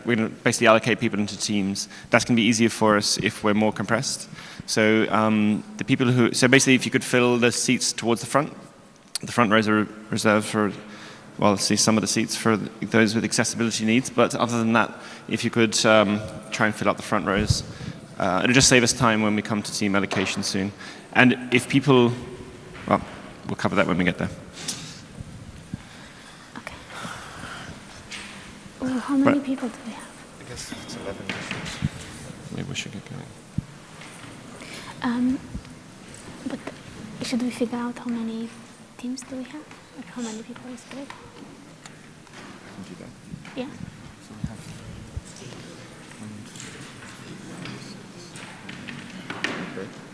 we're going to basically allocate people into teams. That's going to be easier for us if we're more compressed. So the people who, so basically if you could fill the seats towards the front rows are reserved for, well, see some of the seats for those with accessibility needs, but other than that, if you could try and fill up the front rows, it'll just save us time when we come to team allocation soon. And if people, well, we'll cover that when we get there. Okay. Oh, how many people do we have? I guess it's 11 issues. Maybe we should get going. But should we figure out how many teams do we have? Like how many people are spread? I can do that. Yeah. So we have 1, 2, 3, 4.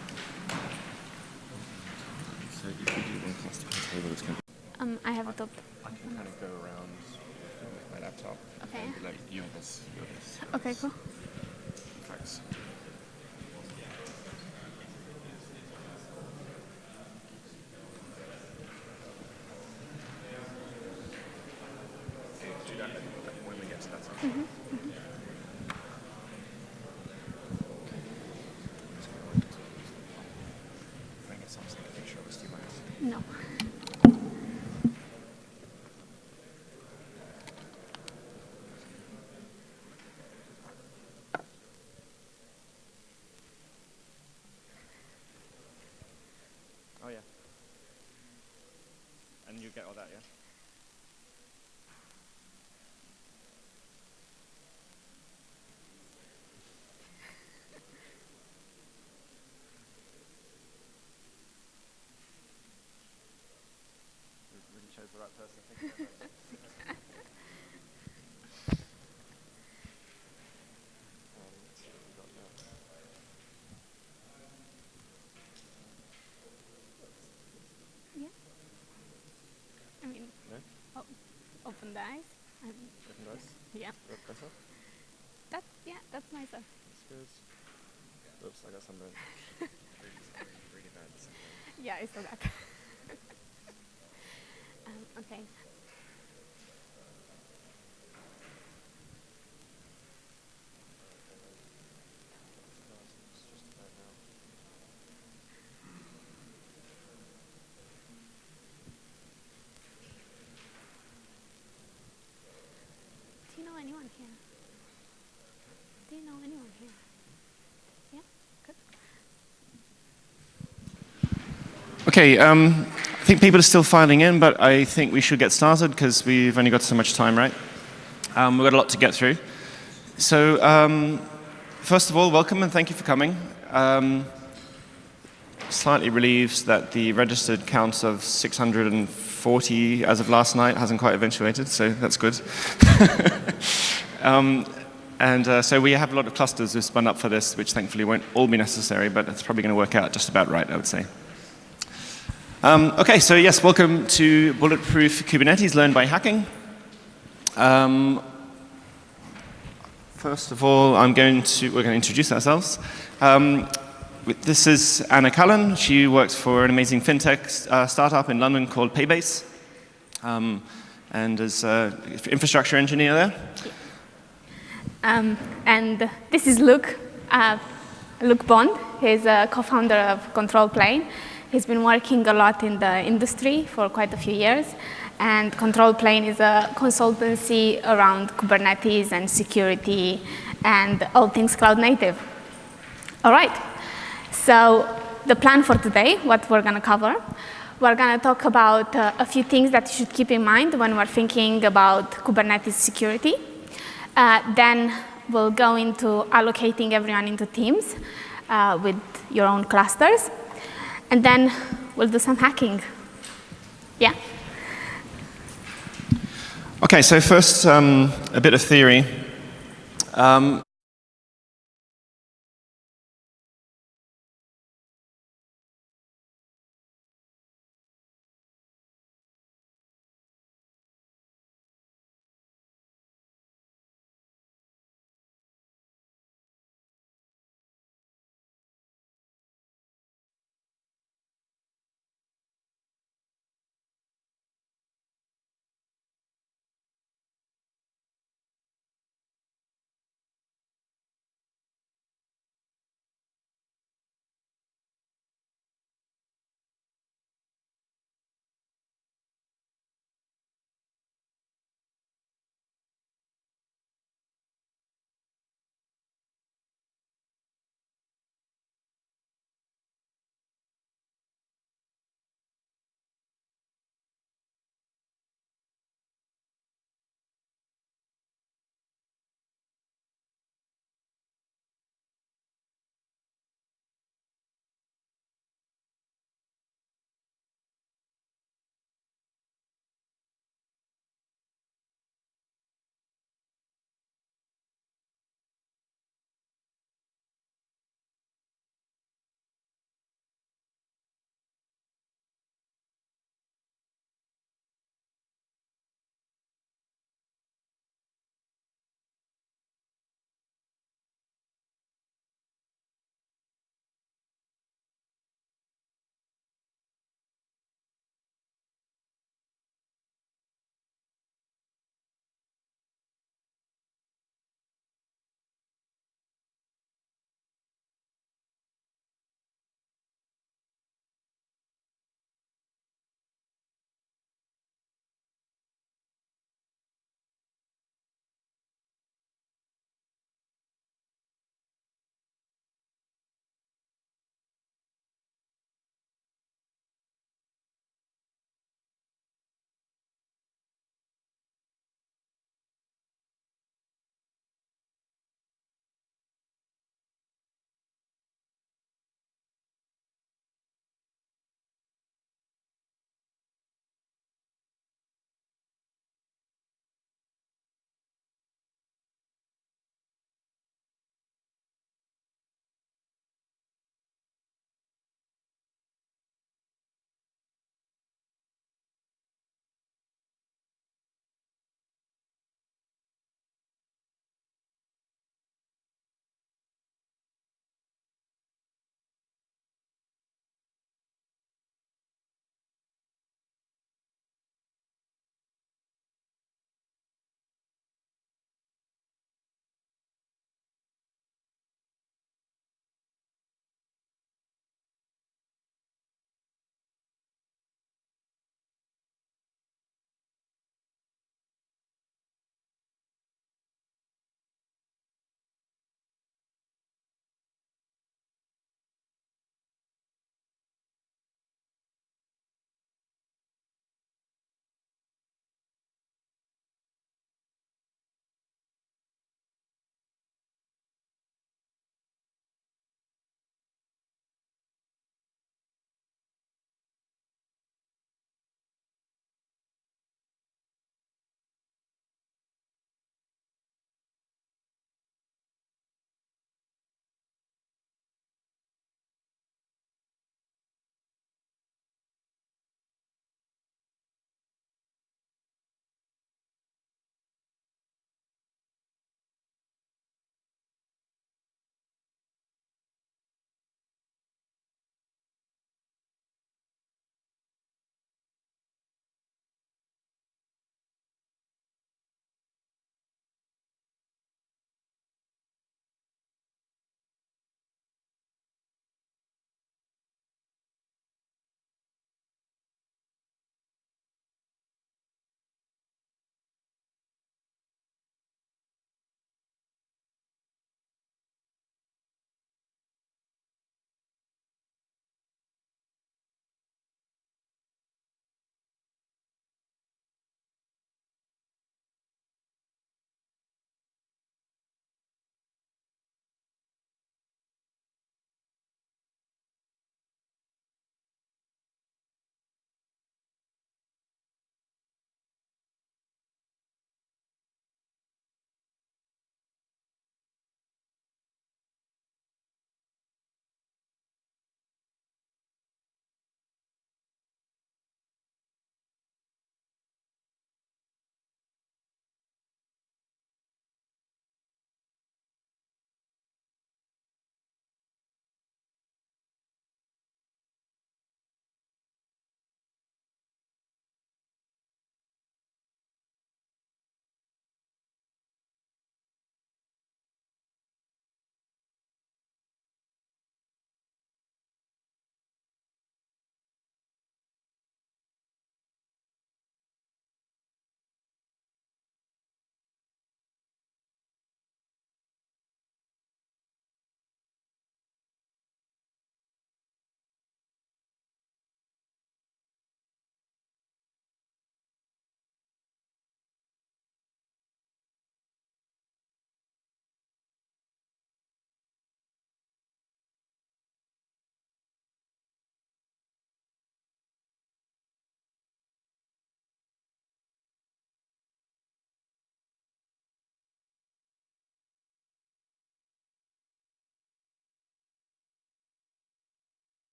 So if we do one cluster per table, it's going to be... I have a top. I can kind of go around with my laptop. Okay. And be like, you have this, you have this. Okay, cool. Thanks. Do that when we get to that side. Mm-hmm. I guess I'm just going to make sure this is No. Oh, yeah. And you get all that, yeah? We really chose the right person. Thank you very much. Let's see what we got now. Yeah. I mean, No? open the eyes. Open those? Yeah. Look better? That's nicer. That's good. Oops, I got sunburned. really bad sunburn. Yeah, I saw that. Okay. It's just about now. Do you know anyone here? Do you know anyone here? Yeah? Good. Okay, I think people are still filing in, but I think we should get started because we've only got so much time, right? We've got a lot to get through. So, first of all, welcome and thank you for coming. Slightly relieved that the registered count of 640 as of last night hasn't quite eventuated, so that's good. So we have a lot of clusters we've spun up for this, which thankfully won't all be necessary, but it's probably going to work out just about right, I would say. Okay, so yes, welcome to Bulletproof Kubernetes Learn by Hacking. First of all, we're going to introduce ourselves. This is Anna Calin. She works for an amazing fintech startup in London called Paybase, and is an infrastructure engineer there. And this is Luke Bond. He's a co-founder of ControlPlane. He's been working a lot in the industry for quite a few years. And ControlPlane is a consultancy around Kubernetes and security and all things cloud native. All right. So the plan for today, what we're going to cover, we're going to talk about a few things that you should keep in mind when we're thinking about Kubernetes security. Then we'll go into allocating everyone into teams with your own clusters. And then we'll do some hacking. Yeah? Okay, so first, a bit of theory.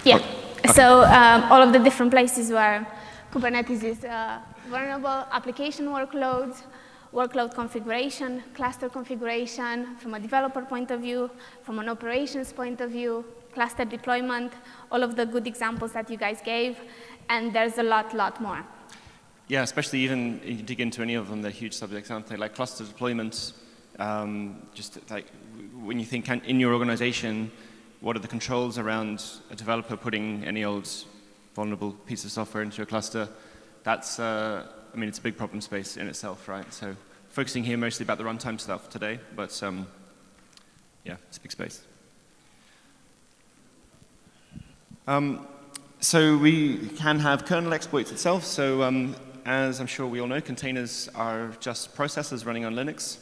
Yeah. Okay. So all of the different places where Kubernetes is vulnerable, application workloads, workload configuration, cluster configuration, from a developer point of view, from an operations point of view, cluster deployment, all of the good examples that you guys gave, and there's a lot more. Yeah, especially even if you dig into any of them, they're huge subjects, aren't they? Like cluster deployment, just like when you think in your organization, what are the controls around a developer putting any old vulnerable piece of software into a cluster? That's, I mean, it's a big problem space in itself, right? So focusing here mostly about the runtime stuff today, but yeah, it's a big space. So we can have kernel exploits itself. So as I'm sure we all know, containers are just processors running on Linux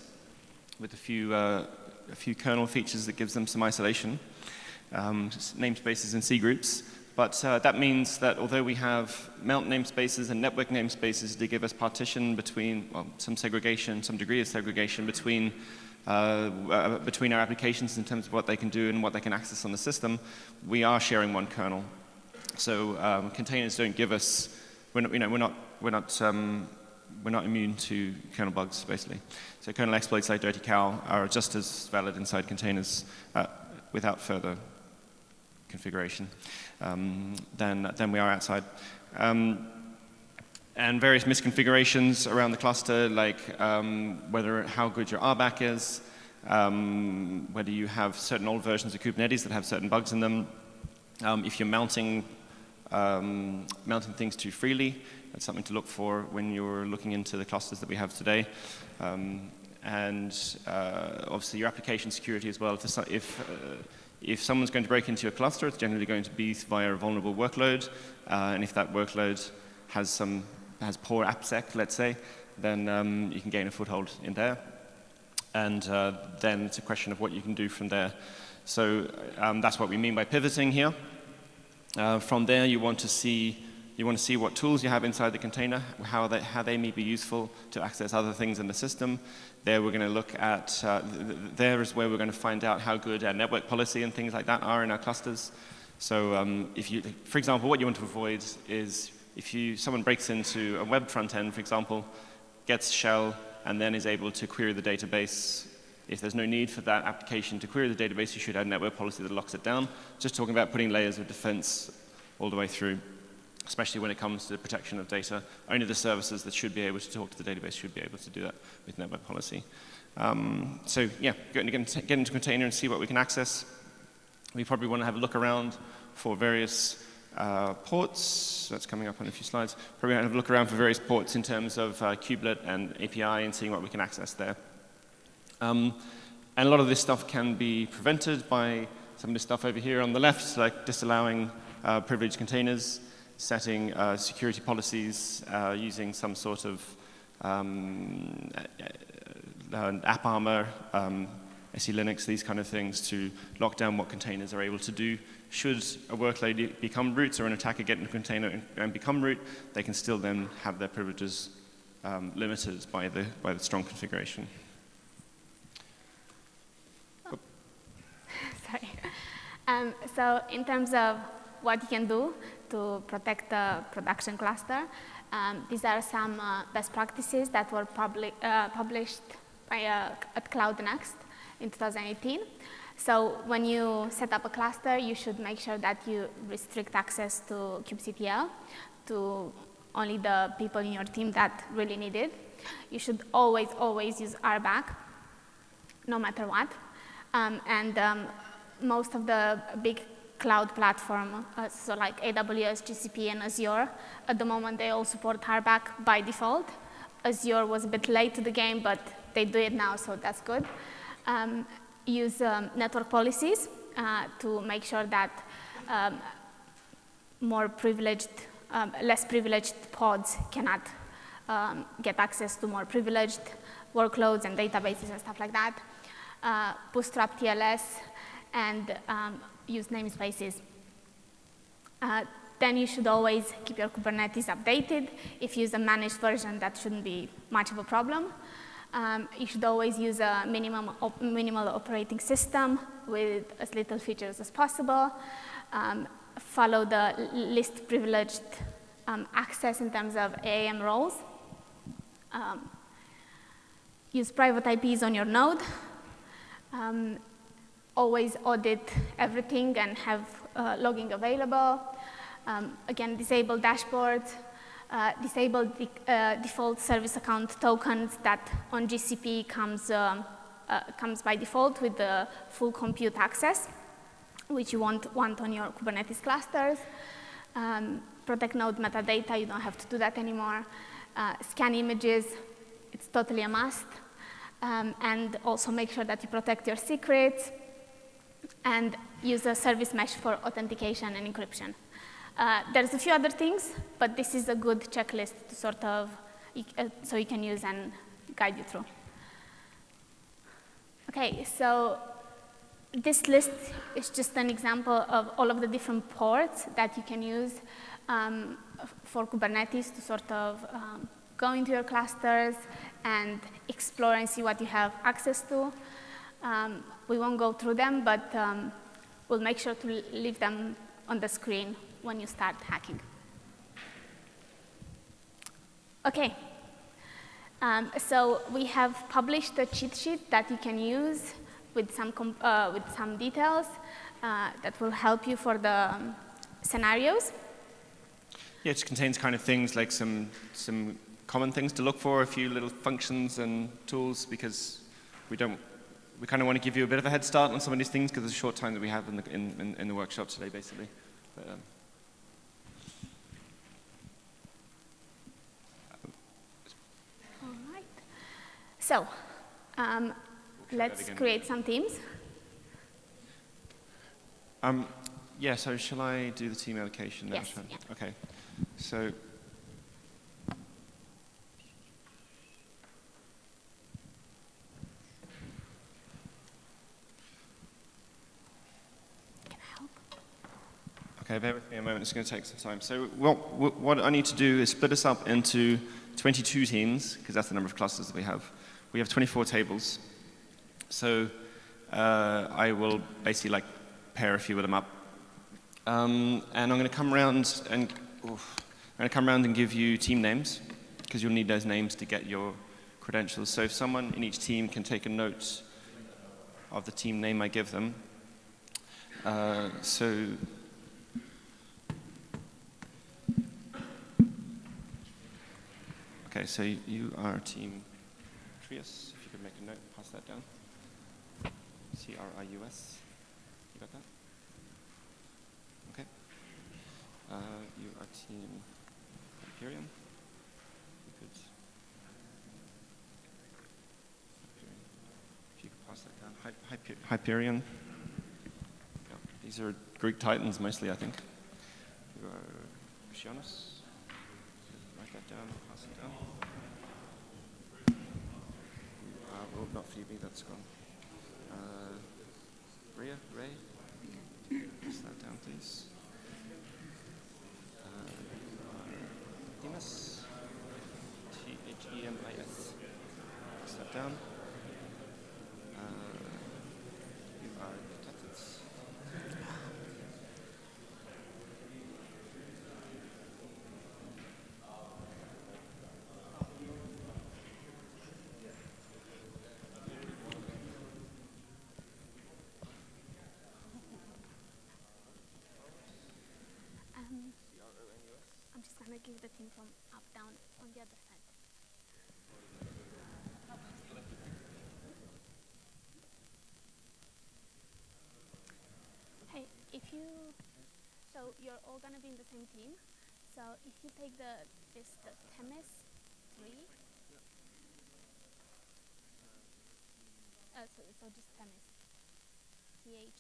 with a few kernel features that gives them some isolation, namespaces and C groups. But that means that although we have mount namespaces and network namespaces to give us partition between, well, some segregation, some degree of segregation between our applications in terms of what they can do and what they can access on the system, we are sharing one kernel. So containers don't give us, we're not immune to kernel bugs, basically. So kernel exploits like Dirty Cow are just as valid inside containers without further configuration than we are outside. And various misconfigurations around the cluster, like how good your RBAC is, whether you have certain old versions of Kubernetes that have certain bugs in them, if you're mounting things too freely. That's something to look for when you're looking into the clusters that we have today. And obviously your application security as well. If someone's going to break into your cluster, it's generally going to be via a vulnerable workload. And if that workload has poor AppSec, let's say, then you can gain a foothold in there. And then it's a question of what you can do from there. So that's what we mean by pivoting here. From there, you want to see what tools you have inside the container, how they may be useful to access other things in the system. There we're going to look at, there is where we're going to find out how good our network policy and things like that are in our clusters. So for example, what you want to avoid is if someone breaks into a web front end, for example, gets shell, and then is able to query the database. If there's no need for that application to query the database, you should have a network policy that locks it down. Just talking about putting layers of defense all the way through, especially when it comes to the protection of data. Only the services that should be able to talk to the database should be able to do that with network policy. So yeah, get into container and see what we can access. We probably want to have a look around for various ports. That's coming up on a few slides. Probably want to have a look around for various ports in terms of kubelet and API and seeing what we can access there. And a lot of this stuff can be prevented by some of this stuff over here on the left, like disallowing privileged containers, setting security policies, using some sort of AppArmor, SE Linux, these kind of things to lock down what containers are able to do. Should a workload become root or an attacker get in a container and become root, they can still then have their privileges limited by the strong configuration. Sorry. So in terms of what you can do to protect the production cluster, these are some best practices that were published at CloudNext in 2018. So when you set up a cluster, you should make sure that you restrict access to kubectl to only the people in your team that really need it. You should always use RBAC, no matter what. Most of the big cloud platform, so like AWS, GCP, and Azure, at the moment they all support RBAC by default. Azure was a bit late to the game, but they do it now, so that's good. Use network policies to make sure that less privileged pods cannot get access to more privileged workloads and databases and stuff like that. Bootstrap TLS, and use namespaces. Then you should always keep your Kubernetes updated. If you use a managed version, that shouldn't be much of a problem. You should always use a minimal operating system with as little features as possible. follow the least privileged access in terms of AAM roles. Use private IPs on your node. Always audit everything and have logging available. Again, disable dashboards. Disable default service account tokens that on GCP comes by default with the full compute access, which you want on your Kubernetes clusters. Protect node metadata, you don't have to do that anymore. Scan images, it's totally a must. And also make sure that you protect your secrets and use a service mesh for authentication and encryption. There's a few other things, but this is a good checklist to sort of, so you can use and guide you through. Okay, so this list is just an example of all of the different ports that you can use for Kubernetes to sort of go into your clusters and explore and see what you have access to. We won't go through them, but we'll make sure to leave them on the screen when you start hacking. Okay. So we have published a cheat sheet that you can use with some details that will help you for the Yeah, it contains kind of things like some common things to look for, a few little functions and tools, because we kind of want to give you a bit of a head start on some of these things because of the short time that we have in the workshop today, basically. But, all right. So let's create some teams. Yeah, so shall I do the team allocation now? Yes. Yeah. Okay. So okay, bear with me a moment, it's going to take some time. So what I need to do is split us up into 22 teams, because that's the number of clusters that we have. We have 24 tables. So I will basically like pair a few of them up. And I'm going to come around and give you team names, because you'll need those names to get your credentials. So if someone in each team can take a note of the team name I give them. Okay, so you are team Trius. If you could make a note, pass that down. C-R-I-U-S. You got that? Okay. You are team Hyperion. You could. If you could pass that down. Hyperion. Yeah. These are Greek titans mostly, I think. You are Oceanus. Write that down, pass it down. Oh, not Phoebe, that's gone. Ray, pass that down, please. Themis, Themis, pass that down. You are Tetris. I'm just going to give the team from up, down on the other side. Hey, so you're all going to be in the same team. So if you take the Themis 3, so just Themis, Themis.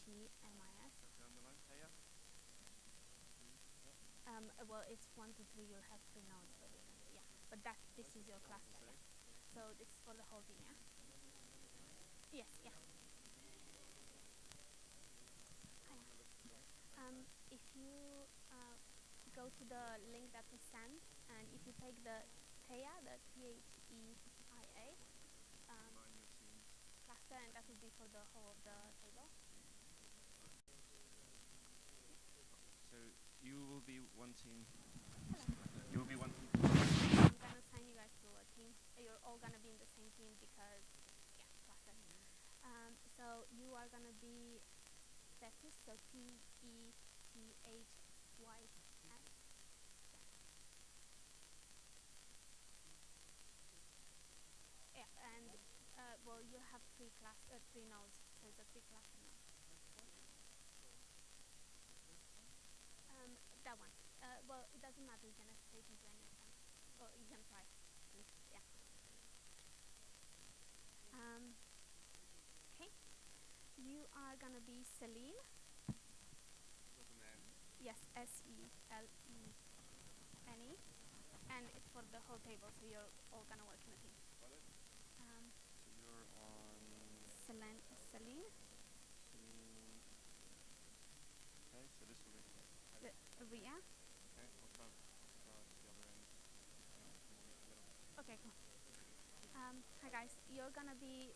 Well, it's 1 to 3. You'll have 3 nodes, but yeah. But this is your cluster. Yeah. So this is for the whole team, yeah. Yes, yeah. If you go to the link that we sent, and if you take the Theia, the Theia cluster, and that will be for the whole of the table. So be one team. You will be one team. I'm going to assign you guys to a team. You're all going to be in the same team because, yeah, cluster. So you are going to be Tethys, so T-E-T-H-Y-S. Yeah, and well, you have three nodes, so it's a three-cluster node. That one. Well, it doesn't matter. You can escalate into any of them. Or you can try, at least, yeah. Okay. You are going to be Celine. Yes, S-E-L-E-N-E. And it's for the whole table, so you're all going to work in a team. Got it. So you're on... Celine. Okay, so this will be... Ria. Okay, what about the other end? Okay, cool. Hi guys, you're going to be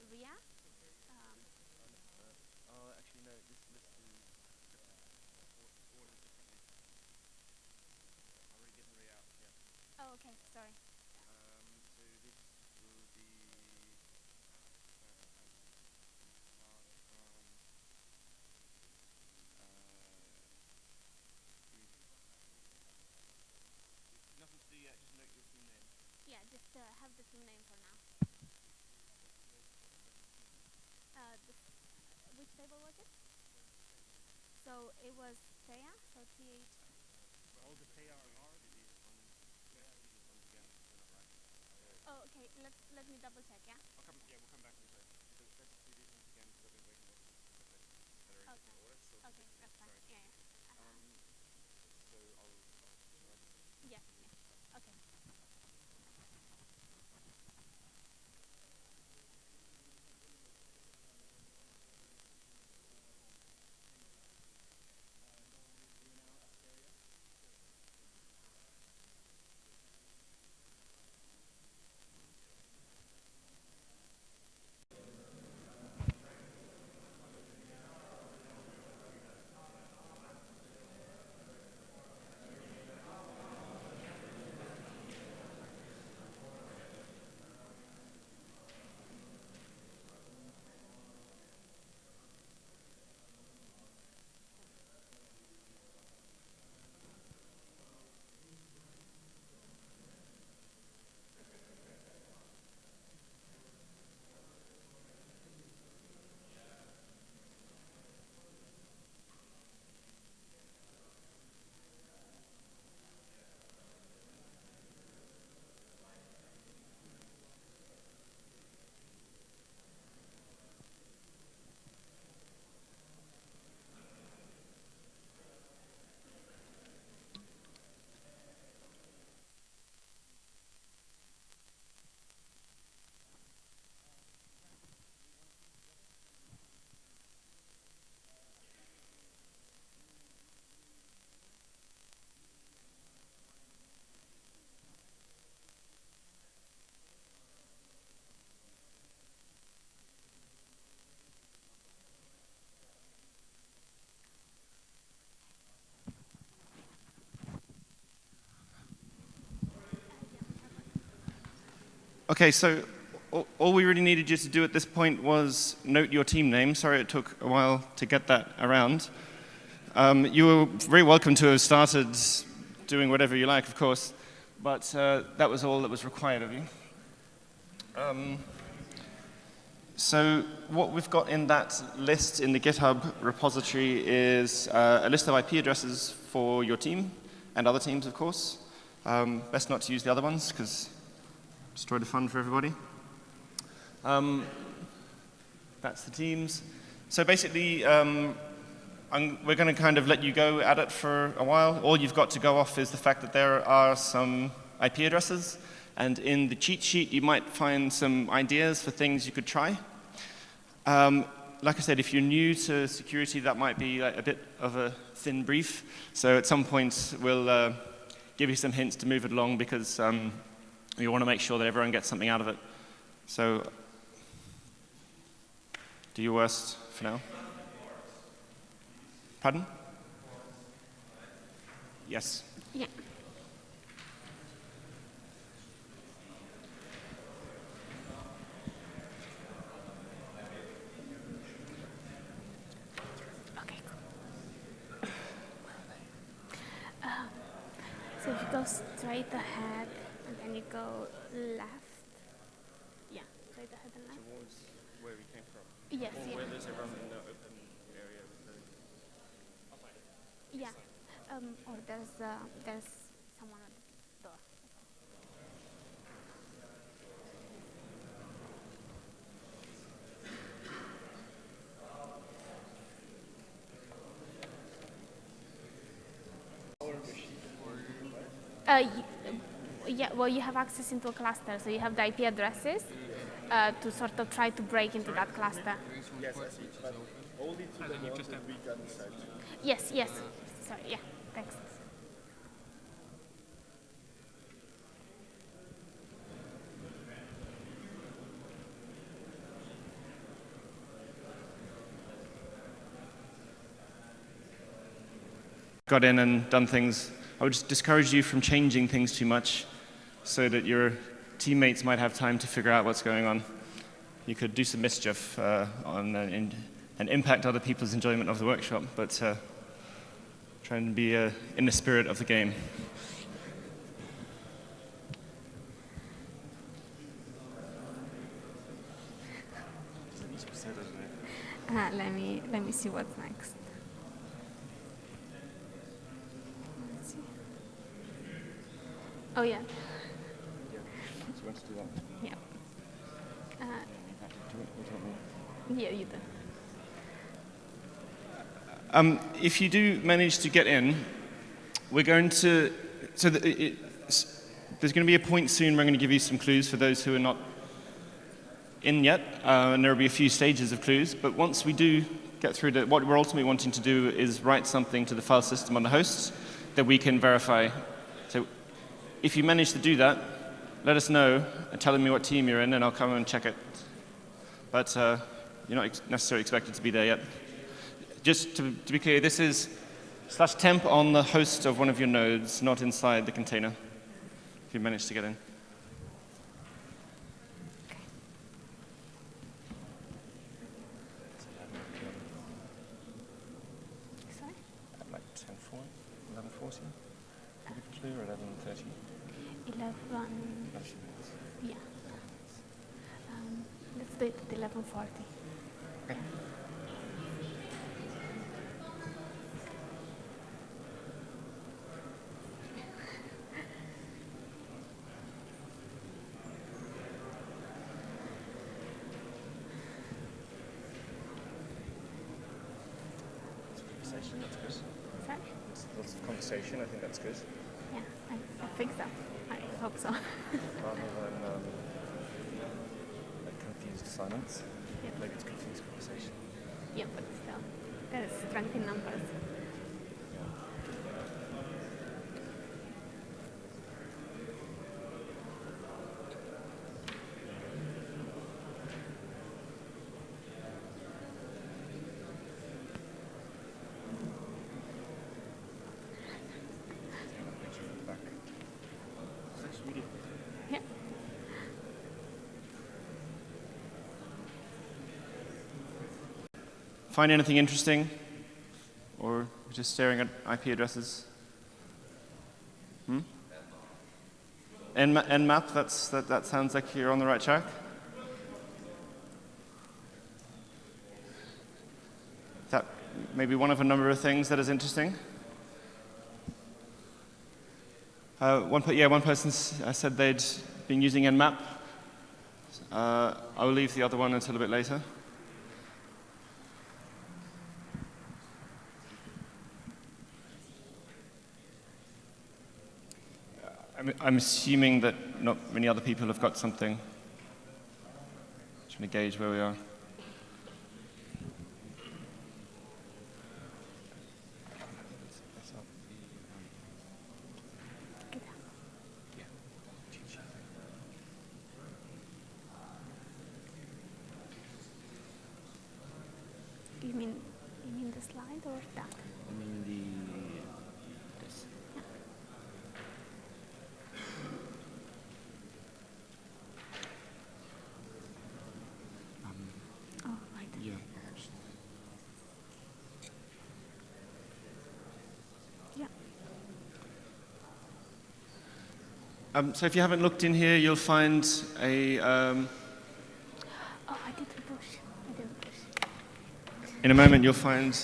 Ria. Actually, no, this list is ordered differently. I've already given Ray out, yeah. Oh, okay, sorry. So this will be nothing to do yet, just note your team name. Yeah, just have the team name for now. Which table was it? So it was Thea, so T-H. All the Thea are ours? These ones again, they're not right. Oh, okay, let me double check, yeah? We'll come back to this. So let's do these ones again, so that we can go that are in different order. So Okay, that's fine. sorry. Yeah. So I'll Yeah. Okay. Okay, so all we really needed you to do at this point was note your team name. Sorry it took a while to get that around. You were very welcome to have started doing whatever you like, of course, but that was all that was required of you. So what we've got in that list in the GitHub repository is a list of IP addresses for your team and other teams, of course. Best not to use the other ones, because destroy the fun for everybody. That's the teams. So basically, we're going to kind of let you go at it for a while. All you've got to go off is the fact that there are some IP addresses. And in the cheat sheet, you might find some ideas for things you could try. Like I said, if you're new to security, that might be a bit of a thin brief. So at some point, we'll give you some hints to move it along, because we want to make sure that everyone gets something out of it. So do your worst for now. Pardon? Yes. Yeah. Okay, cool. So if you go straight ahead and then you go left. Yeah, straight ahead and left. Towards where we came from. Yes, Or yeah. where there's a run in the open area. Yeah. Or there's someone at the door. Yeah, well, you have access into a cluster, so you have the IP addresses to sort of try to break into that cluster. Yes, I see. But only to the ones that we got inside. Yes, yes. Sorry, yeah, thanks. Got in and done things. I would just discourage you from changing things too much so that your teammates might have time to figure out what's going on. You could do some mischief and impact other people's enjoyment of the workshop, but try and be in the spirit of the game. Let me see what's next. Let's see. Oh yeah. So you want to do that? Yeah. Yeah, you do. If you do manage to get in, we're going to, there's going to be a point soon where I'm going to give you some clues for those who are not in yet, and there will be a few stages of clues, but once we do get through to what we're ultimately wanting to do is write something to the file system on the hosts that we can verify. So if you manage to do that, let us know and tell me what team you're in, and I'll come and check it. But you're not necessarily expected to be there yet. Just to be clear, this is /temp on the host of one of your nodes, not inside the container, if you manage to get in. Sorry? At like 10:40, 11:40, maybe for clue, or 11:30. 11. Yeah. Let's do it at 11:40. Okay. Conversation, that's good. Sorry? Lots of conversation, I think that's good. Yeah, I think so. I hope so. Rather than like confused silence. Yeah. Maybe it's confused conversation. Yeah, but still, there's strength in numbers. Yeah. Find anything interesting? Or just staring at IP addresses? Nmap, that sounds like you're on the right track. That maybe one of a number of things that is interesting. One person said they'd been using Nmap. I will leave the other one until a bit later. I'm assuming that not many other people have got something. Trying to gauge where we are. You mean the slide or that? I mean this. Yeah. So if you haven't looked in here, you'll find a... Oh, I didn't push. I didn't push. in a moment, you'll find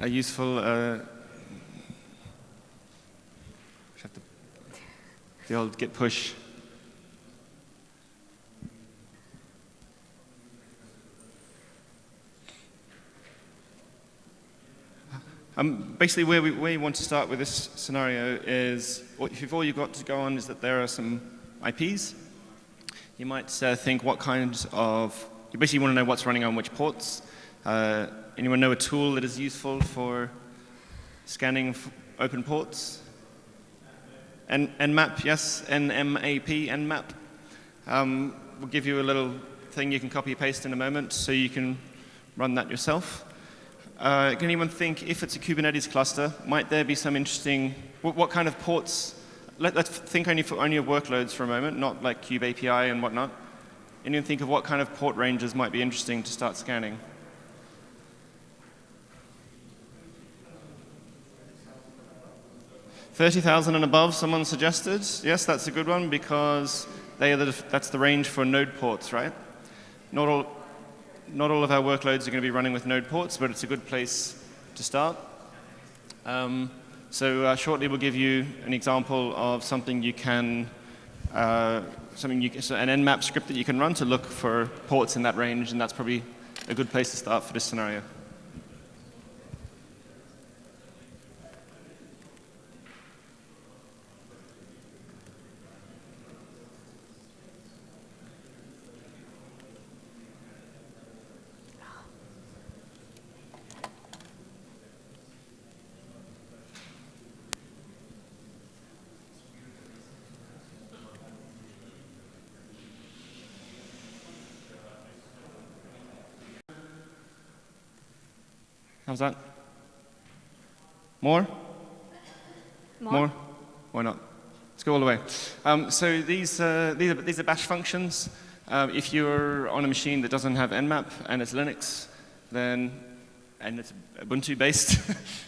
a useful... the old git push. Basically, where we want to start with this scenario is, if all you've got to go on is that there are some IPs, you might think what kinds of, you basically want to know what's running on which ports. Anyone know a tool that is useful for scanning open ports? Nmap, yes, Nmap, Nmap. We'll give you a little thing you can copy paste in a moment so you can run that yourself. Can anyone think, if it's a Kubernetes cluster, might there be some interesting, what kind of ports, let's think only of workloads for a moment, not like Kube API and whatnot. Anyone think of what kind of port ranges might be interesting to start scanning? $30,000 and above, someone suggested. Yes, that's a good one because that's the range for node ports, right? Not all of our workloads are going to be running with node ports, but it's a good place to start. Shortly we'll give you an example of something you can, an Nmap script that you can run to look for ports in that range, and that's probably a good place to start for this scenario. How's that? More? More? Why not? Let's go all the way. So these are bash functions. If you're on a machine that doesn't have Nmap and it's Linux, and it's Ubuntu based,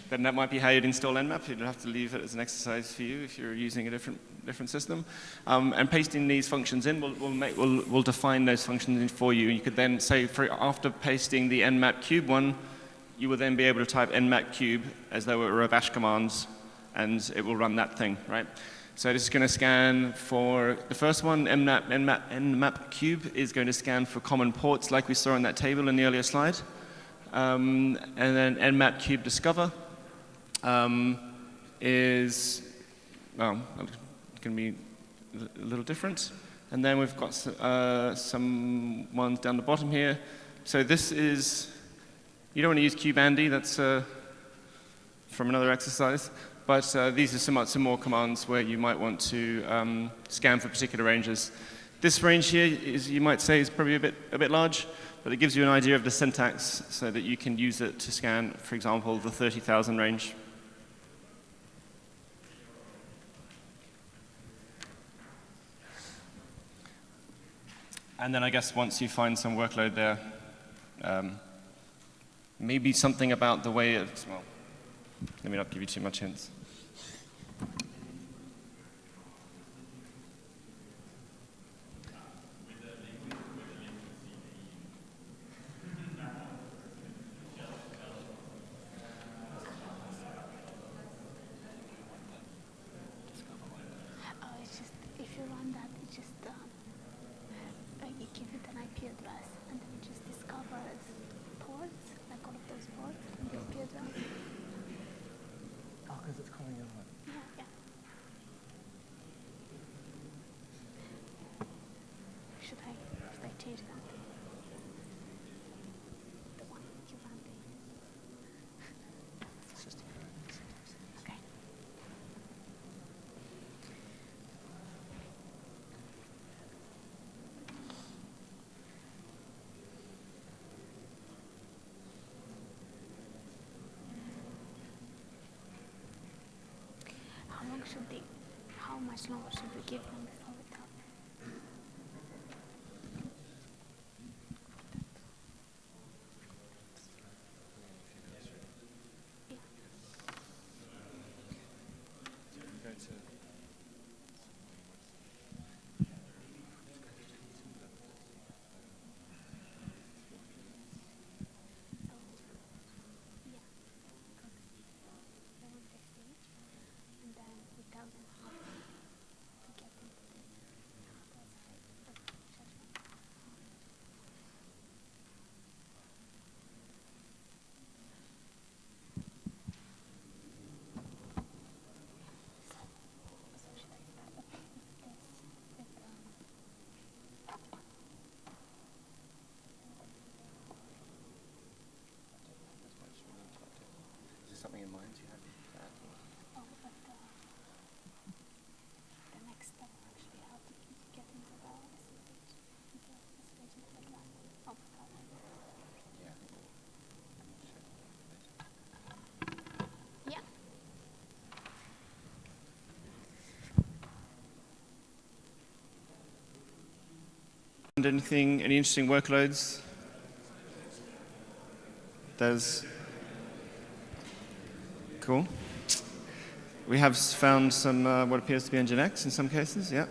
then that might be how you'd install Nmap. You'd have to leave it as an exercise for you if you're using a different system. And pasting these functions in will define those functions in for you. You could then say, after pasting the Nmap kube one, you will then be able to type nmap kube as though it were a bash commands, and it will run that thing, right? So this is going to scan for the first one, nmap kube is going to scan for common ports like we saw in that table in the earlier slide. And then nmap kube discover is, well, it's going to be a little different. And then we've got some ones down the bottom here. So this is, you don't want to use kubeandy, that's from another exercise. But these are some more commands where you might want to scan for particular ranges. This range here, you might say, is probably a bit large, but it gives you an idea of the syntax so that you can use it to scan, for example, the 30,000 range. And then I guess once you find some workload there, maybe something about the way it's, well, let me not give you too much hints. It's just, if you run that, it just, you give it an IP address, and then it just discovers ports, like all of those ports, and the IP address. Oh, because it's calling in one. Yeah. Should I change that? The one you ran the. Okay. How much longer should we give them before we tell them? Yeah. something in mind you had that? Oh, but the next step actually how to get into the SSH, into the class. Oh, Yeah. yeah. And anything, any interesting workloads? There's cool. We have found some what appears to be Nginx in some cases, yeah.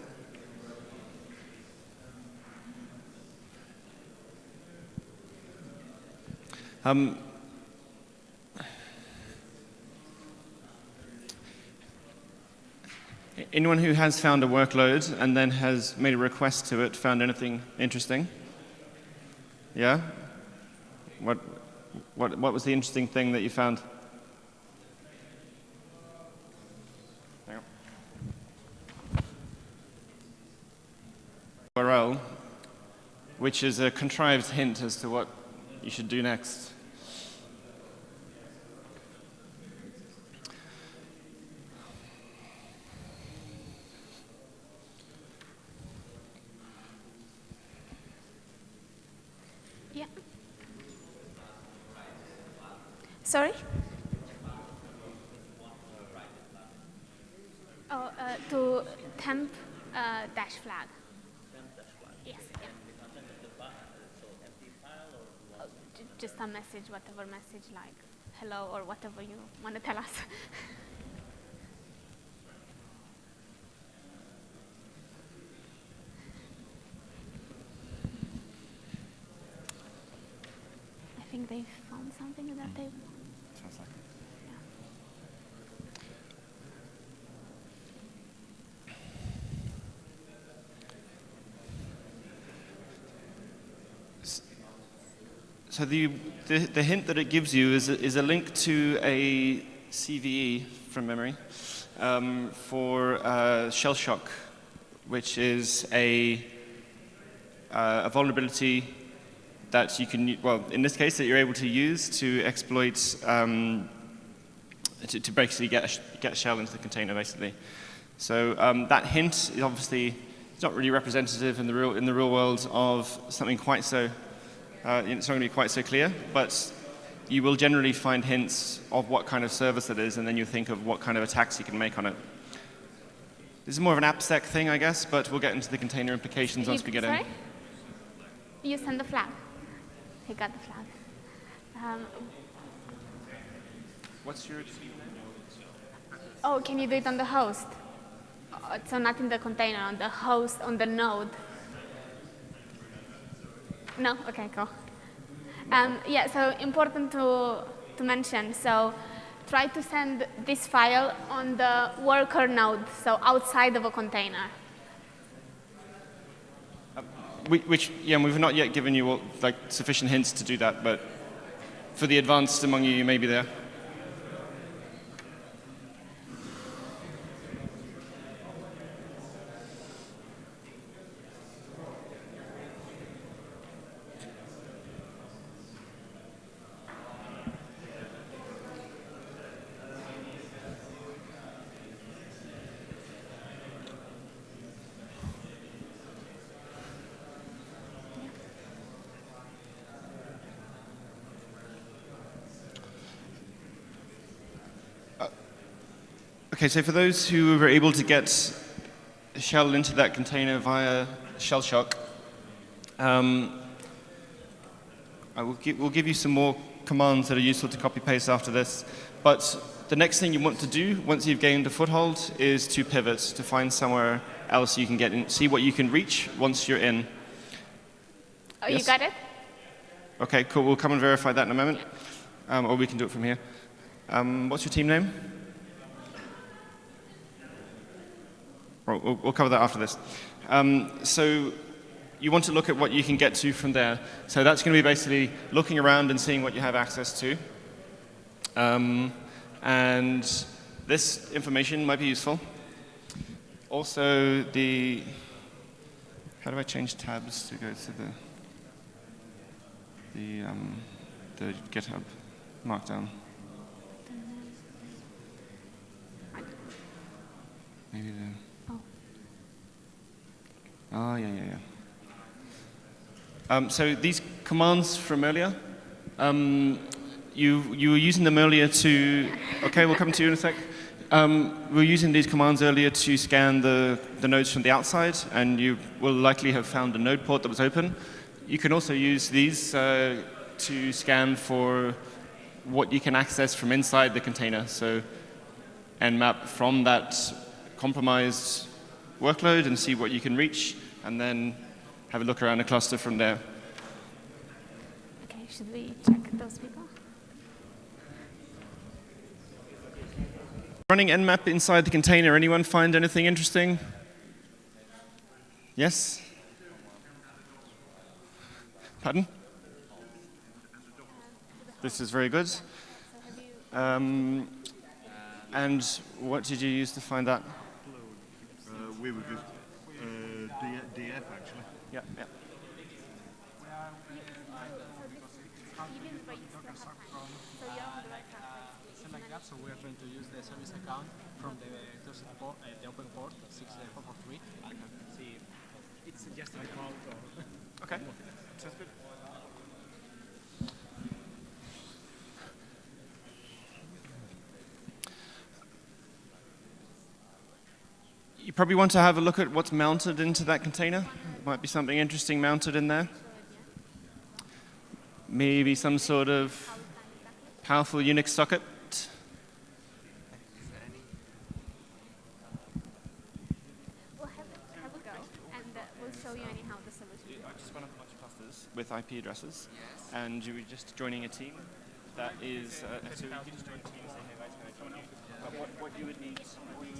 Anyone who has found a workload and then has made a request to it found anything interesting? Yeah? What was the interesting thing that you found? Hang on. URL, which is a contrived hint as to what you should do next. Yeah. Sorry? Oh, to temp dash flag. Yes. Yeah. Oh, just a message, whatever message, like hello or whatever you want to tell us. I think they found something that they. Sounds like it. So the hint that it gives you is a link to a CVE from memory for shell shock, which is a vulnerability that you can, well, in this case, that you're able to use to exploit, to basically get a shell into the container, basically. So that hint is obviously it's not really representative in the real world of something quite so. It's not going to be quite so clear, but you will generally find hints of what kind of service it is, and then you think of what kind of attacks you can make on it. This is more of an AppSec thing, I guess, but we'll get into the container implications once we get in. You send the flag. He got the flag. What's your... Oh, can you do it on the host? So not in the container, on the host, on the node. No? Okay, cool. Yeah, so important to mention. So try to send this file on the worker node, so outside of a container. We've not yet given you sufficient hints to do that, but for the advanced among you, you may be there. Okay, so for those who were able to get a shell into that container via shell shock, we'll give you some more commands that are useful to copy paste after this. But the next thing you want to do once you've gained a foothold is to pivot, to find somewhere else you can get in, see what you can reach once you're in. Oh, yes? You got it? Okay, cool. We'll come and verify that in a moment, or we can do it from here. What's your team name? We'll cover that after this. So you want to look at what you can get to from there. So that's going to be basically looking around and seeing what you have access to. And this information might be useful. Also, how do I change tabs to go to the GitHub Markdown? So these commands from earlier, you were using them earlier to, okay, we'll come to you in a sec. We were using these commands earlier to scan the nodes from the outside, and you will likely have found a node port that was open. You can also use these to scan for what you can access from inside the container. So, and map from that compromised workload and see what you can reach, and then have a look around the cluster from there. Okay, should we check those people? Running nmap inside the container, anyone find anything interesting? Yes? Pardon? This is very good. And what did you use to find that? We would use DF actually. Yeah, yeah. So we are trying to use the service account from the open port 6443 and see if it's suggested default or Okay, sounds good. You probably want to have a look at what's mounted into that container. Might be something interesting mounted in there. Maybe some sort of powerful Unix socket. We'll have a go, and we'll show you anyhow the solution. I just spun up a bunch of clusters with IP addresses, and you were just joining a team that is, so you just join a team and say, hey guys, can I join you? But what you would need to know is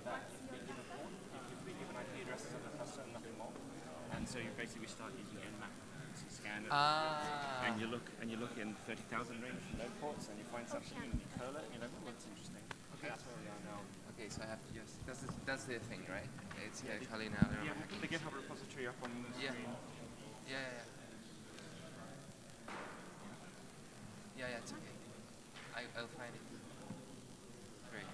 that we give an IP addresses of the cluster and nothing more. And so you basically start using nmap to scan it. And you look in 30,000 range node ports, and you find something, and you curl it, and you're like, oh, that's interesting. Okay, that's where we are now. Okay, so I have to use, that's the thing, right? It's Calin now. Yeah, the GitHub repository up on the screen. Yeah, it's okay. I'll find it. Great.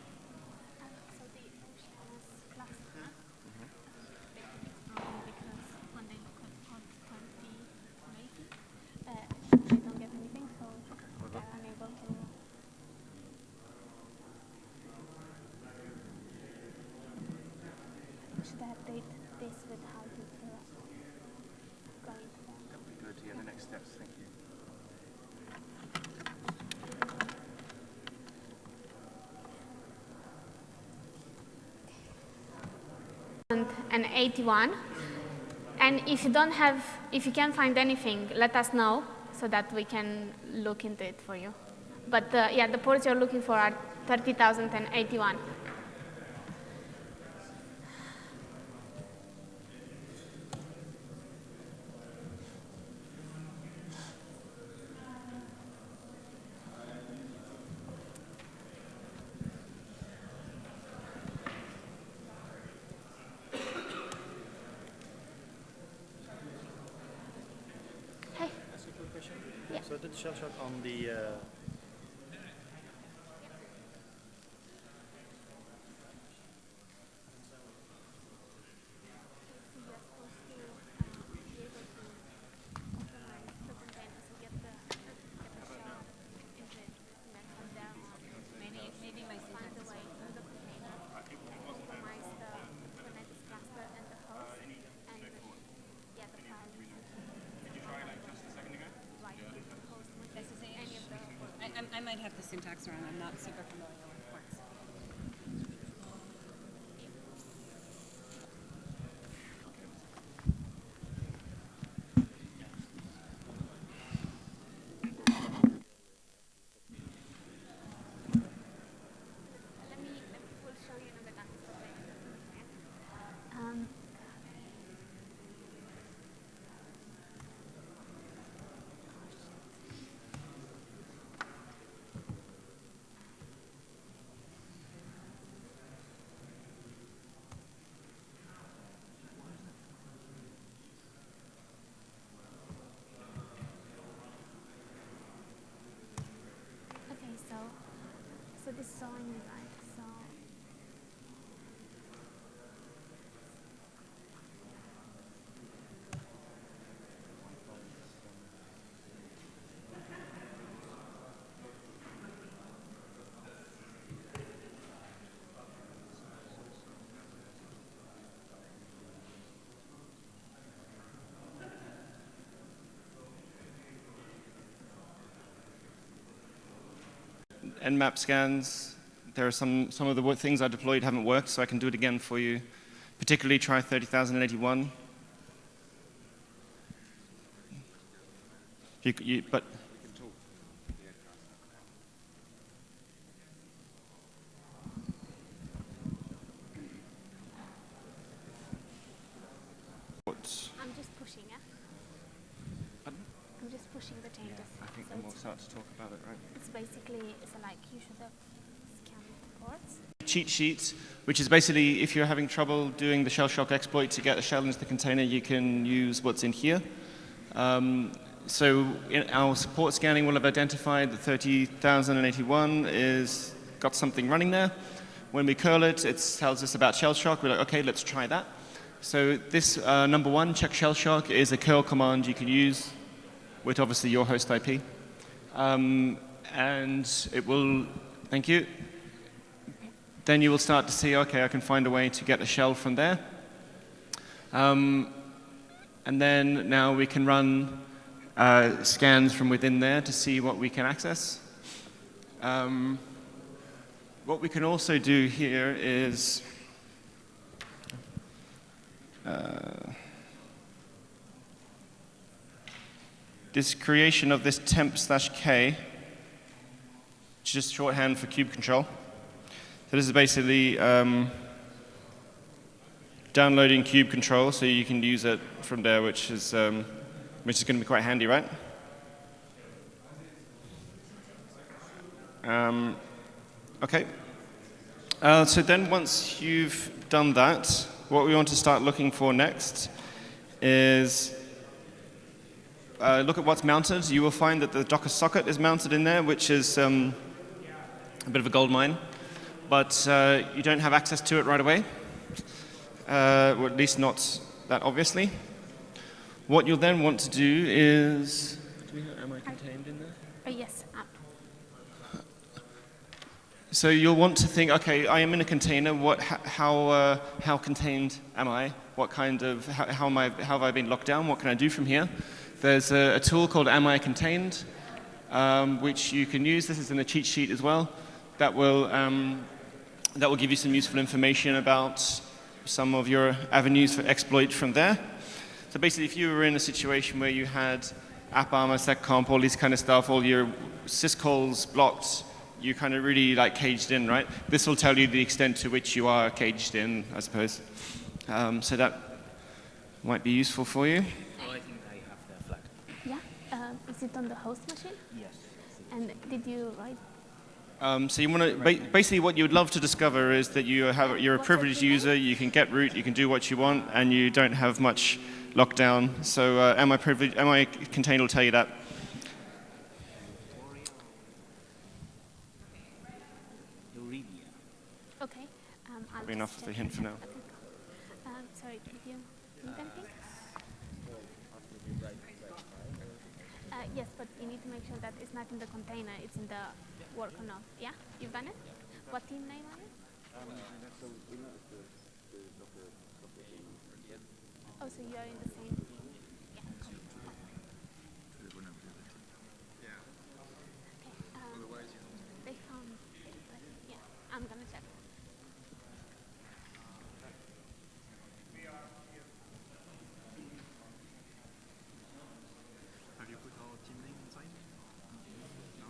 So the ocean's cluster, because when they look at port 2080, they don't get anything, so they're unable to. Should I update this with how to go into that? That would be good. Yeah, the next steps. Thank you. And 81. And if you can't find anything, let us know so that we can look into it for you. But yeah, the ports you're looking for are 30,000 and 81. So I did shell shock on the I might have the syntax wrong. I'm not super familiar with ports. We'll show you in a bit. So this is all I need, right? So Nmap scans. There are some of the things I deployed haven't worked, so I can do it again for you. Particularly try 30,081. But I'm just pushing, yeah? Pardon? I'm just pushing the changes. I think So then we'll start to talk about it, right? it's basically, it's like you should have scanned the ports. Cheat sheet, which is basically if you're having trouble doing the shell shock exploit to get a shell into the container, you can use what's in here. So in our support scanning will have identified that 30,081 is got something running there. When we curl it, it tells us about shell shock. We're like, okay, let's try that. So this number one, check shell shock, is a curl command you can use with obviously your host IP. And it will, thank you. Then you will start to see, okay, I can find a way to get a shell from there. And then now we can run scans from within there to see what we can access. What we can also do here is this creation of this temp/k, which is just shorthand for kube control. So this is basically downloading kube control, so you can use it from there, which is going to be quite handy, right? Okay. So then once you've done that, what we want to start looking for next is look at what's mounted. You will find that the Docker socket is mounted in there, which is a bit of a gold mine. But you don't have access to it right away, or at least not that obviously. What you'll then want to do is, am I contained in there? Yes. So you'll want to think, okay, I am in a container. How contained am I? What kind of how have I been locked down? What can I do from here? There's a tool called Am I Contained, which you can use. This is in the cheat sheet as well. That will give you some useful information about some of your avenues for exploit from there. So basically, if you were in a situation where you had AppArmor, SecComp, all this kind of stuff, all your syscalls blocked, you kind of really like caged in, right? This will tell you the extent to which you are caged in, I suppose. So that might be useful for you. Oh, I think I have the flag. Yeah. Is it on the host machine? Yes. And did you write? So you want to basically what you would love to discover is that you're a privileged user. You can get root, you can do what you want, and you don't have much lockdown. So am I privileged? Am I contained? Will tell you that. Okay. Probably enough of the hint for now. Sorry, did you need anything? Yes, but you need to make sure that it's not in the container, it's in the work or not. Yeah? You've done it? What team name are you? Oh, so you are in the same team? Yeah. Okay, they found it, but yeah, I'm gonna check. Have you put our team name inside? No?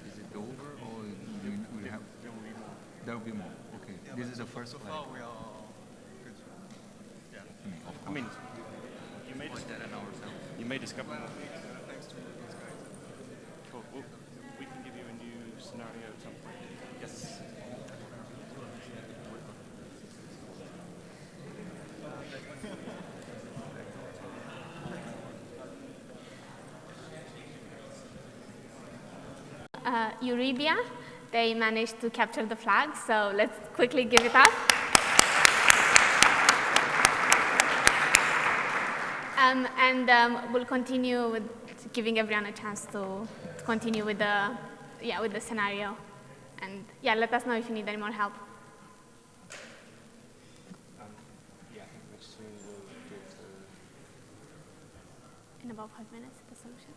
Is it over or you will have? There will be more. Okay. This is the first flag. Oh, we are good. Yeah. Of course. I mean, you may discover more. Thanks to those guys. Cool. Well, we can give you a new scenario at some point. Yes. Euribia. They managed to capture the flag, so let's quickly give it up. We'll continue with giving everyone a chance to continue with the scenario. And yeah, let us know if you need any more help. Yeah, I think which soon will give In about 5 minutes, the solution.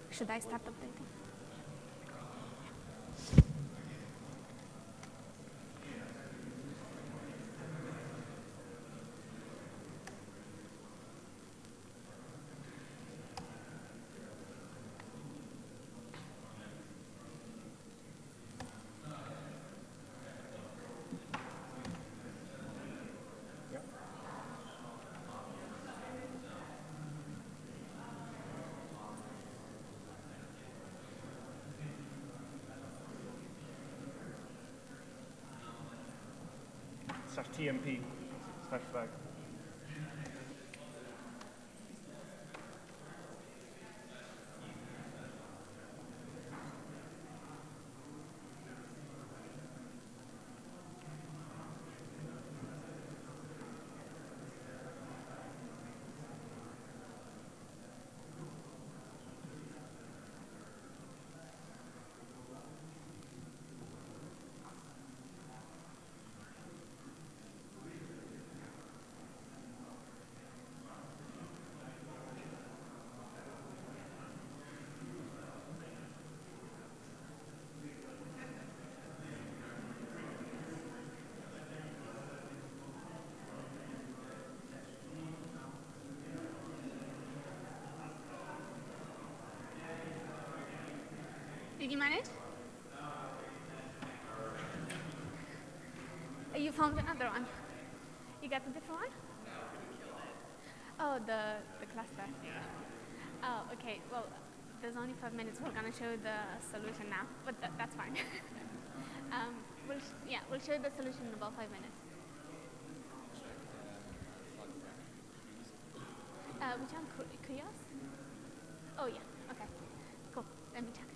Should I start updating? /TMP/flag. Did you manage? You found another one. You got a different one? Oh, the cluster. Oh, okay. Well, there's only 5 minutes. We're gonna show the solution now, but that's fine. We'll show the solution in about 5 minutes. Which one? Curious? Oh yeah. Okay. Cool. Let me check.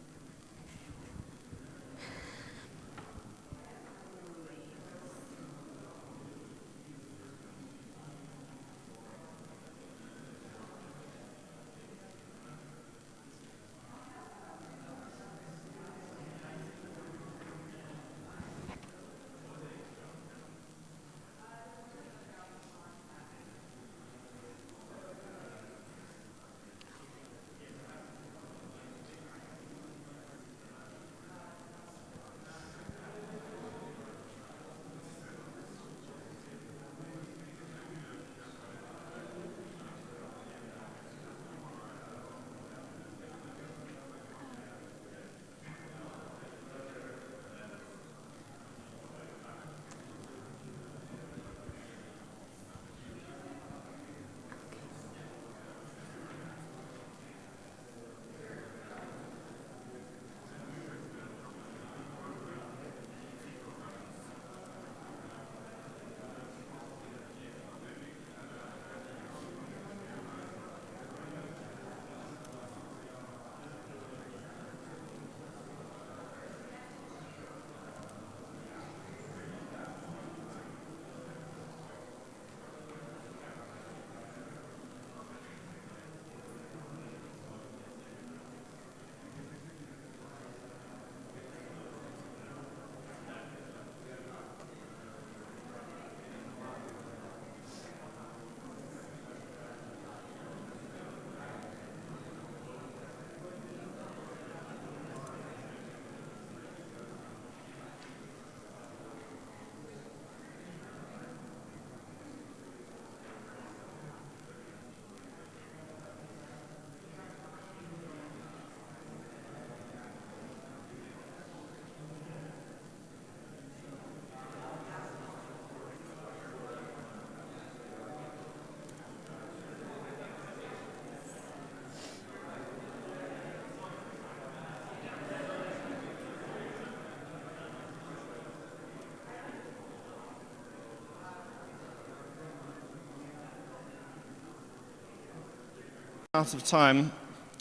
Out of time,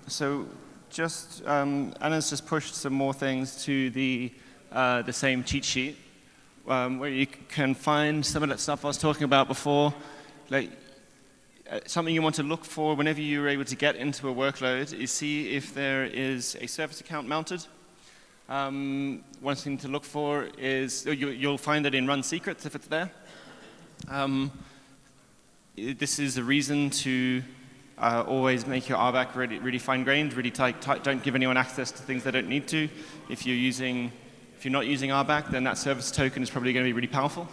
so Anna's just pushed some more things to the same cheat sheet, where you can find some of that stuff I was talking about before, like something you want to look for whenever you're able to get into a workload is see if there is a service account mounted. One thing to look for is, you'll find it in run secrets if it's there. This is a reason to always make your RBAC really fine-grained, really tight. Don't give anyone access to things they don't need to. If you're not using RBAC, then that service token is probably going to be really powerful.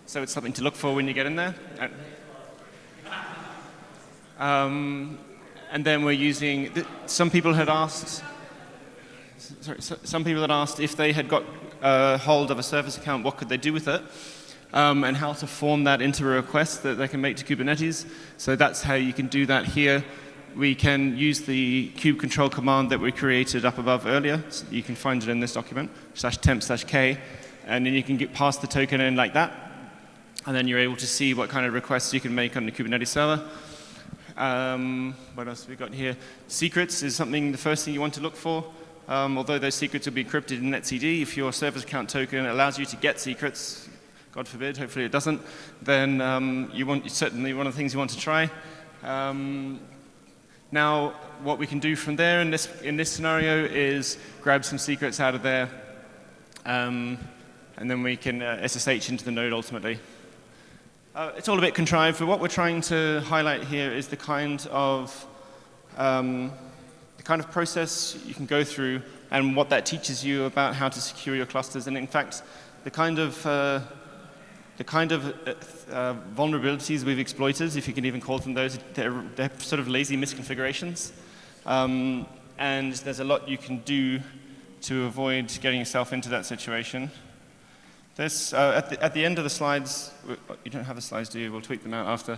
So it's something to look for when you get in there. And then we're using, some people had asked if they had got hold of a service account, what could they do with it? And how to form that into a request that they can make to Kubernetes. So that's how you can do that here. We can use the kube-control command that we created up above earlier. So you can find it in this document, /temp/k, and then you can get past the token in like that. And then you're able to see what kind of requests you can make on the Kubernetes server. What else have we got here? Secrets is the first thing you want to look for. Although those secrets will be encrypted in etcd, if your service account token allows you to get secrets, God forbid, hopefully it doesn't, then certainly one of the things you want to try. Now, what we can do from there in this scenario is grab some secrets out of there, and then we can SSH into the node ultimately. It's all a bit contrived, but what we're trying to highlight here is the kind of process you can go through and what that teaches you about how to secure your clusters. And in fact, the kind of vulnerabilities we've exploited, if you can even call them those, they're sort of lazy misconfigurations. And there's a lot you can do to avoid getting yourself into that situation. This, at the end of the slides, you don't have the slides, do you? We'll tweet them out after.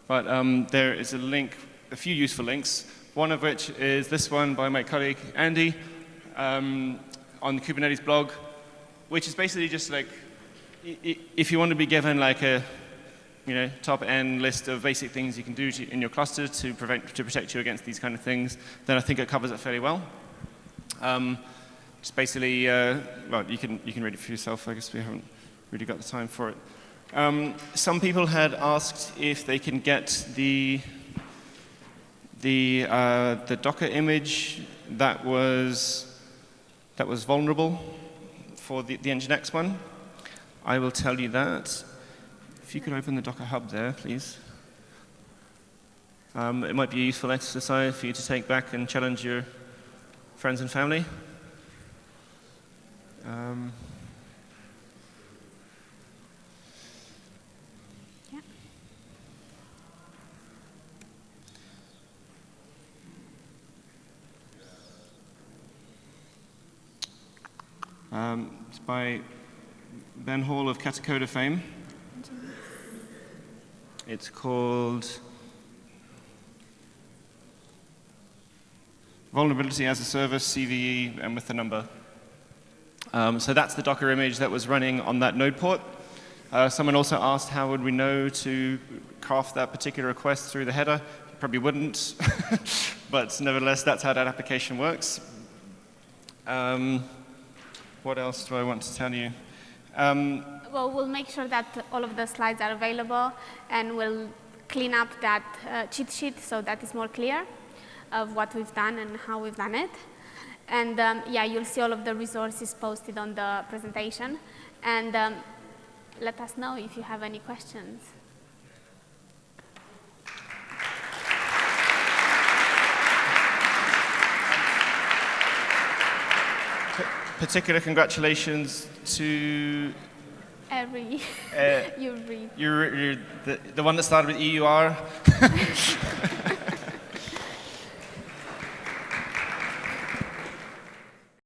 But there is a link, a few useful links, one of which is this one by my colleague Andy on the Kubernetes blog, which is basically just like, if you want to be given like a top-end list of basic things you can do in your cluster to protect you against these kind of things, then I think it covers it fairly well. It's basically, well, you can read it for yourself. I guess we haven't really got the time for it. Some people had asked if they can get the Docker image that was vulnerable for the Nginx one. I will tell you that. If you could open the Docker Hub there, please. It might be a useful exercise for you to take back and challenge your friends and family. It's by Ben Hall of Katacoda fame. It's called Vulnerability as a Service, CVE, and with the number. So that's the Docker image that was running on that node port. Someone also asked how would we know to craft that particular request through the header. Probably wouldn't, but nevertheless, that's how that application works. What else do I want to tell you? Well, we'll make sure that all of the slides are available, and we'll clean up that cheat sheet so that it's more clear of what we've done and how we've done it. And yeah, you'll see all of the resources posted on the presentation. And let us know if you have any questions. Particular congratulations to you read. you're the one that started with EUR.